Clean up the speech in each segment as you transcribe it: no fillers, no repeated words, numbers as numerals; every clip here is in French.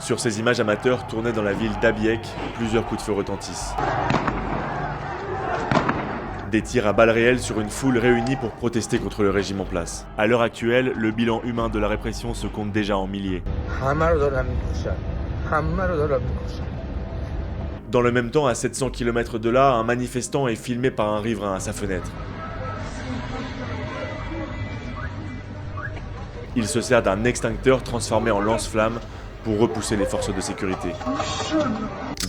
Sur ces images amateurs tournées dans la ville d'Abiek, plusieurs coups de feu retentissent. Des tirs à balles réelles sur une foule réunie pour protester contre le régime en place. À l'heure actuelle, le bilan humain de la répression se compte déjà en milliers. Dans le même temps, à 700 km de là, un manifestant est filmé par un riverain à sa fenêtre. Il se sert d'un extincteur transformé en lance-flamme pour repousser les forces de sécurité.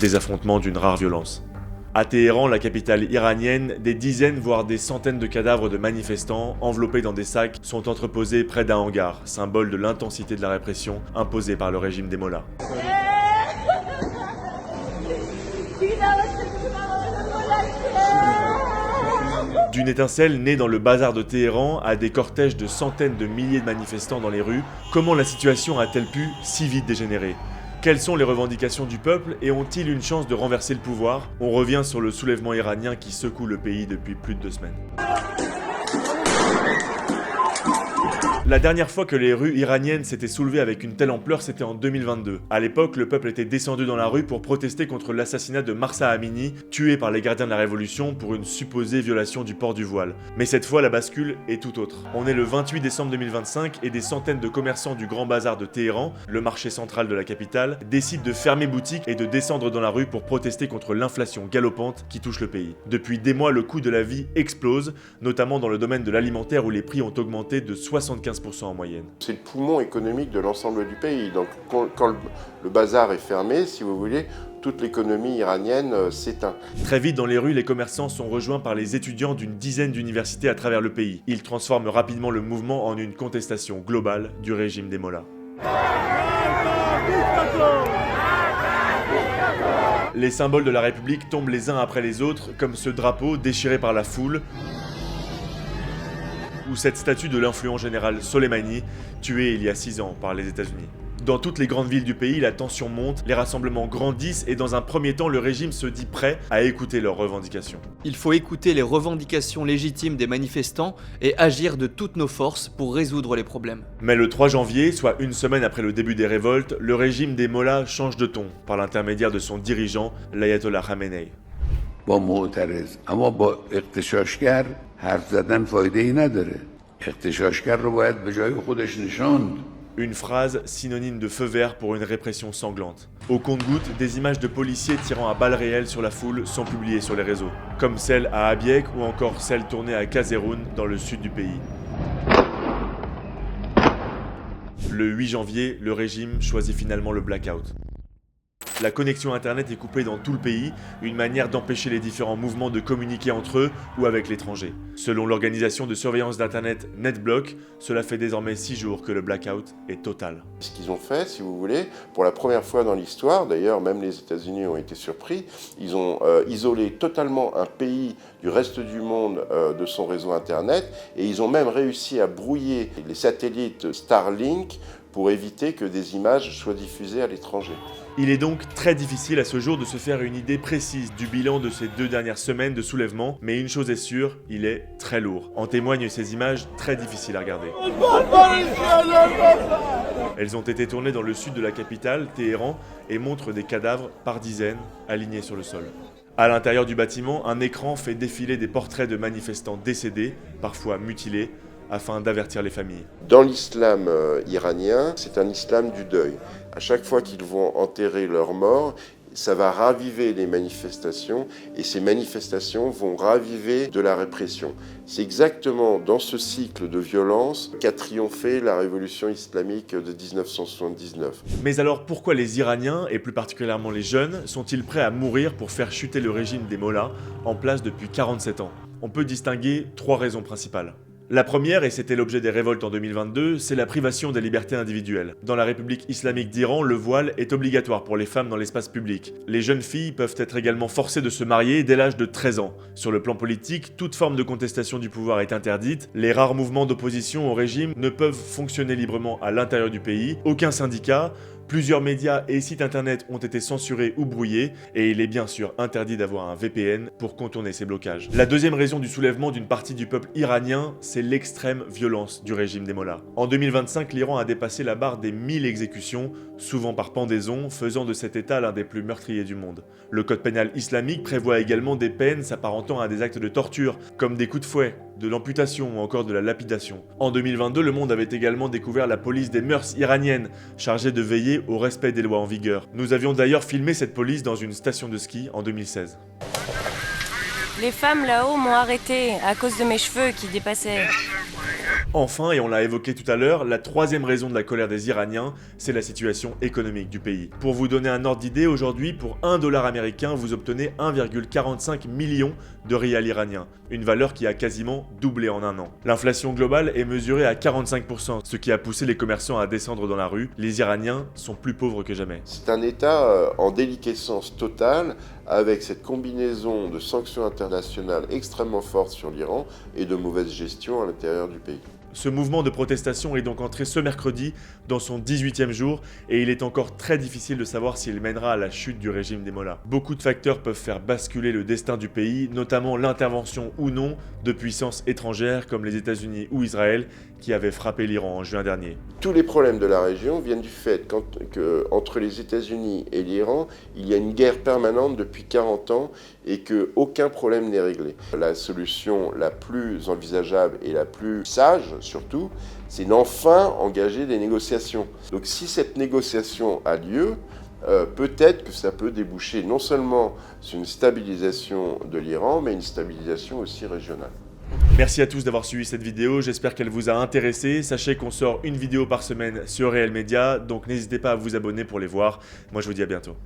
Des affrontements d'une rare violence. À Téhéran, la capitale iranienne, des dizaines voire des centaines de cadavres de manifestants, enveloppés dans des sacs, sont entreposés près d'un hangar, symbole de l'intensité de la répression imposée par le régime des mollahs. D'une étincelle née dans le bazar de Téhéran à des cortèges de centaines de milliers de manifestants dans les rues, comment la situation a-t-elle pu si vite dégénérer ? Quelles sont les revendications du peuple et ont-ils une chance de renverser le pouvoir ? On revient sur le soulèvement iranien qui secoue le pays depuis plus de 2 semaines. La dernière fois que les rues iraniennes s'étaient soulevées avec une telle ampleur, c'était en 2022. À l'époque, le peuple était descendu dans la rue pour protester contre l'assassinat de Mahsa Amini, tué par les gardiens de la Révolution pour une supposée violation du port du voile. Mais cette fois, la bascule est tout autre. On est le 28 décembre 2025 et des centaines de commerçants du Grand Bazar de Téhéran, le marché central de la capitale, décident de fermer boutique et de descendre dans la rue pour protester contre l'inflation galopante qui touche le pays. Depuis des mois, le coût de la vie explose, notamment dans le domaine de l'alimentaire où les prix ont augmenté de 75% en moyenne. C'est le poumon économique de l'ensemble du pays. Donc quand le bazar est fermé, si vous voulez, toute l'économie iranienne s'éteint. Très vite dans les rues, les commerçants sont rejoints par les étudiants d'une dizaine d'universités à travers le pays. Ils transforment rapidement le mouvement en une contestation globale du régime des mollahs. Les symboles de la République tombent les uns après les autres, comme ce drapeau déchiré par la foule, ou cette statue de l'influent général Soleimani, tué il y a 6 ans par les États-Unis. Dans toutes les grandes villes du pays, la tension monte, les rassemblements grandissent et dans un premier temps, le régime se dit prêt à écouter leurs revendications. Il faut écouter les revendications légitimes des manifestants et agir de toutes nos forces pour résoudre les problèmes. Mais le 3 janvier, soit une semaine après le début des révoltes, le régime des mollahs change de ton par l'intermédiaire de son dirigeant, l'ayatollah Khamenei. با معترض اما با اغتشاشگر حرف زدن فایده‌ای نداره اغتشاشگر رو باید به جای خودش نشاند. Une phrase synonyme de feu vert pour une répression sanglante. Au compte-gouttes, des images de policiers tirant à balles réelles sur la foule sont publiées sur les réseaux, comme celle à Abiek ou encore celle tournée à Kazeroun dans le sud du pays. Le 8 janvier, le régime choisit finalement le blackout. La connexion internet est coupée dans tout le pays, une manière d'empêcher les différents mouvements de communiquer entre eux ou avec l'étranger. Selon l'organisation de surveillance d'internet NetBlock, cela fait désormais 6 jours que le blackout est total. Ce qu'ils ont fait, si vous voulez, pour la première fois dans l'histoire, d'ailleurs même les États-Unis ont été surpris, ils ont isolé totalement un pays du reste du monde de son réseau internet et ils ont même réussi à brouiller les satellites Starlink pour éviter que des images soient diffusées à l'étranger. Il est donc très difficile à ce jour de se faire une idée précise du bilan de ces 2 dernières semaines de soulèvement, mais une chose est sûre, il est très lourd. En témoignent ces images très difficiles à regarder. Elles ont été tournées dans le sud de la capitale, Téhéran, et montrent des cadavres par dizaines alignés sur le sol. À l'intérieur du bâtiment, un écran fait défiler des portraits de manifestants décédés, parfois mutilés, afin d'avertir les familles. Dans l'islam iranien, c'est un islam du deuil. À chaque fois qu'ils vont enterrer leurs morts, ça va raviver les manifestations et ces manifestations vont raviver de la répression. C'est exactement dans ce cycle de violence qu'a triomphé la révolution islamique de 1979. Mais alors pourquoi les Iraniens, et plus particulièrement les jeunes, sont-ils prêts à mourir pour faire chuter le régime des mollahs en place depuis 47 ans ? On peut distinguer 3 raisons principales. La première, et c'était l'objet des révoltes en 2022, c'est la privation des libertés individuelles. Dans la République islamique d'Iran, le voile est obligatoire pour les femmes dans l'espace public. Les jeunes filles peuvent être également forcées de se marier dès l'âge de 13 ans. Sur le plan politique, toute forme de contestation du pouvoir est interdite, les rares mouvements d'opposition au régime ne peuvent fonctionner librement à l'intérieur du pays, aucun syndicat, Plusieurs médias et sites internet ont été censurés ou brouillés, et il est bien sûr interdit d'avoir un VPN pour contourner ces blocages. La deuxième raison du soulèvement d'une partie du peuple iranien, c'est l'extrême violence du régime des mollahs. En 2025, l'Iran a dépassé la barre des 1000 exécutions, souvent par pendaison, faisant de cet état l'un des plus meurtriers du monde. Le code pénal islamique prévoit également des peines s'apparentant à des actes de torture, comme des coups de fouet, de l'amputation ou encore de la lapidation. En 2022, le monde avait également découvert la police des mœurs iraniennes, chargée de veiller au respect des lois en vigueur. Nous avions d'ailleurs filmé cette police dans une station de ski en 2016. Les femmes là-haut m'ont arrêté à cause de mes cheveux qui dépassaient. Enfin, et on l'a évoqué tout à l'heure, la troisième raison de la colère des Iraniens, c'est la situation économique du pays. Pour vous donner un ordre d'idée, aujourd'hui, pour 1 dollar américain, vous obtenez 1,45 million de rials iraniens, une valeur qui a quasiment doublé en un an. L'inflation globale est mesurée à 45%, ce qui a poussé les commerçants à descendre dans la rue. Les Iraniens sont plus pauvres que jamais. C'est un État en déliquescence totale, avec cette combinaison de sanctions internationales extrêmement fortes sur l'Iran et de mauvaise gestion à l'intérieur du pays. Ce mouvement de protestation est donc entré ce mercredi dans son 18e jour et il est encore très difficile de savoir s'il mènera à la chute du régime des mollahs. Beaucoup de facteurs peuvent faire basculer le destin du pays, notamment l'intervention ou non de puissances étrangères comme les États-Unis ou Israël qui avaient frappé l'Iran en juin dernier. Tous les problèmes de la région viennent du fait qu'entre les États-Unis et l'Iran, il y a une guerre permanente depuis 40 ans et qu'aucun problème n'est réglé. La solution la plus envisageable et la plus sage, surtout, c'est d'enfin engager des négociations. Donc si cette négociation a lieu, peut-être que ça peut déboucher non seulement sur une stabilisation de l'Iran, mais une stabilisation aussi régionale. Merci à tous d'avoir suivi cette vidéo, j'espère qu'elle vous a intéressé. Sachez qu'on sort une vidéo par semaine sur Réel Média, donc n'hésitez pas à vous abonner pour les voir. Moi je vous dis à bientôt.